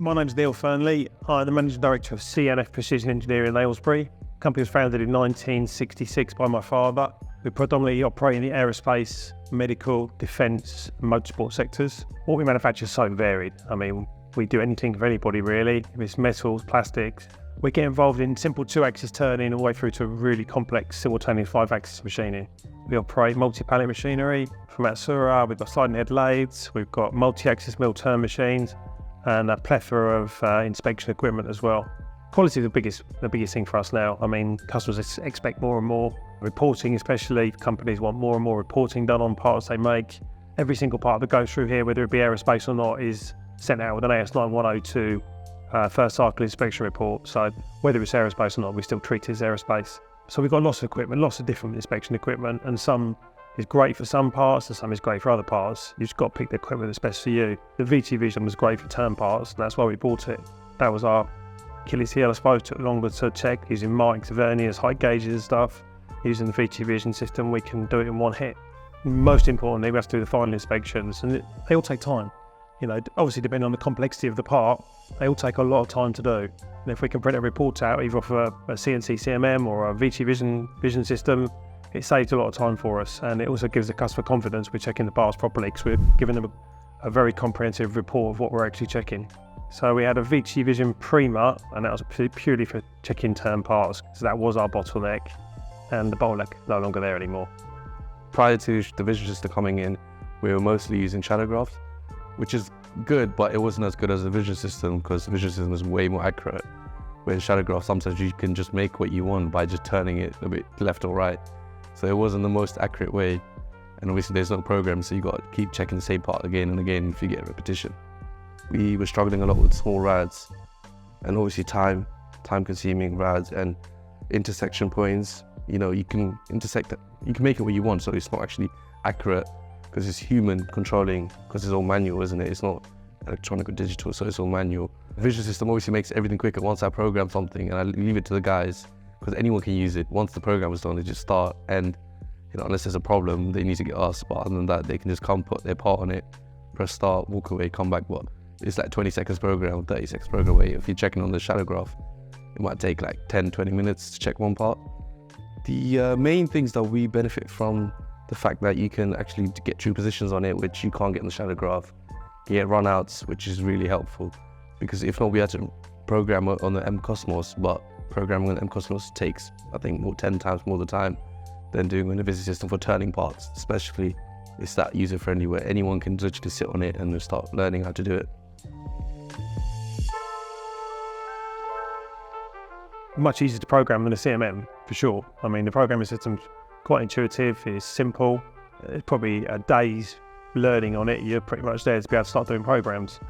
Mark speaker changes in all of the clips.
Speaker 1: My name's Neil Fernley. I'm the Managing Director of CNF Precision Engineering in Aylesbury. The company was founded in 1966 by my father. We predominantly operate in the aerospace, medical, defence and motorsport sectors. What we manufacture is so varied. I mean, we do anything for anybody really. If it's metals, plastics. We get involved in simple 2-axis turning all the way through to really complex simultaneous 5-axis machining. We operate multi-pallet machinery from Atsura. We've got sliding head lathes, we've got multi-axis mill turn machines, and a plethora of inspection equipment as well. Quality is the biggest thing for us now. I mean, customers expect more and more. Reporting especially, companies want more and more reporting done on parts they make. Every single part that goes through here, whether it be aerospace or not, is sent out with an AS9102 first cycle inspection report. So whether it's aerospace or not, we still treat it as aerospace. So we've got lots of equipment, lots of different inspection equipment, and some is great for some parts and some is great for other parts. You've just got to pick the equipment that's best for you. The VICIVISION was great for turn parts, and that's why we bought it. That was our Achilles heel, I suppose. Took longer to check using mics, verniers, height gauges and stuff. Using the VICIVISION system, we can do it in one hit. Most importantly, we have to do the final inspections, and they all take time. You know, obviously depending on the complexity of the part, they all take a lot of time to do. And if we can print a report out either off a CNC CMM or a VICIVISION vision system, it saves a lot of time for us, and it also gives the customer confidence we're checking the parts properly because we're giving them a very comprehensive report of what we're actually checking. So we had a VICIVISION Prima, and that was purely for checking turn parts. So that was our bottleneck, and the bottleneck no longer there anymore.
Speaker 2: Prior to the vision system coming in, we were mostly using shadow graphs, which is good, but it wasn't as good as the vision system because the vision system is way more accurate. Whereas shadow graph, sometimes you can just make what you want by just turning it a bit left or right. So it wasn't the most accurate way, and obviously there's no program, so you got to keep checking the same part again and again if you get repetition. We were struggling a lot with small rads, and obviously time-consuming rads and intersection points. You know, you can intersect it, you can make it what you want, so it's not actually accurate because it's human controlling, because it's all manual, isn't it? It's not electronic or digital, so it's all manual. The vision system obviously makes everything quicker. Once I program something and I leave it to the guys, because anyone can use it. Once the program is done, they just start, and you know, unless there's a problem, they need to get us. But other than that, they can just come, put their part on it, press start, walk away, come back. But it's like 20 seconds program, 30 seconds program away. If you're checking on the shadow graph, it might take like 10, 20 minutes to check one part. The main things that we benefit from the fact that you can actually get true positions on it, which you can't get in the shadow graph. You get runouts, which is really helpful, because if not, we had to program on the M-Cosmos, but programming on M-Cosmos takes, I think, 10 times more the time than doing on a vision system for turning parts. Especially, it's that user-friendly where anyone can literally sit on it and start learning how to do it.
Speaker 1: Much easier to program than a CMM, for sure. I mean, the programming system's quite intuitive, it's simple. It's probably a day's learning on it, you're pretty much there to be able to start doing programs.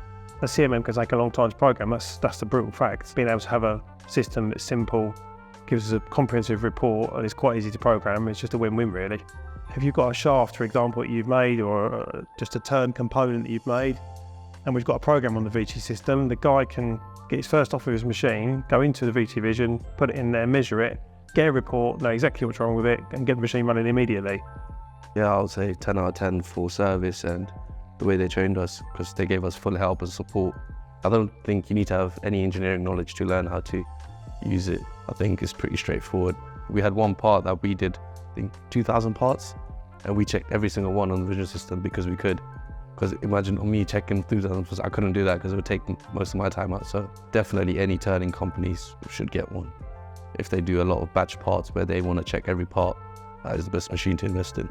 Speaker 1: A CMM can take a long time to program, that's the brutal fact. Being able to have a system that's simple, gives us a comprehensive report, and it's quite easy to program, it's just a win-win really. If you've got a shaft, for example, that you've made, or just a turn component that you've made, and we've got a program on the VICI system, the guy can get his first off of his machine, go into the VICIVISION, put it in there, measure it, get a report, know exactly what's wrong with it, and get the machine running immediately.
Speaker 2: Yeah, I would say 10 out of 10 for service and the way they trained us, because they gave us full help and support. I don't think you need to have any engineering knowledge to learn how to use it. I think it's pretty straightforward. We had one part that we did, I think 2,000 parts, and we checked every single one on the vision system because we could. Because imagine me checking 2,000 parts, I couldn't do that because it would take most of my time out. So definitely any turning companies should get one. If they do a lot of batch parts where they want to check every part, that is the best machine to invest in.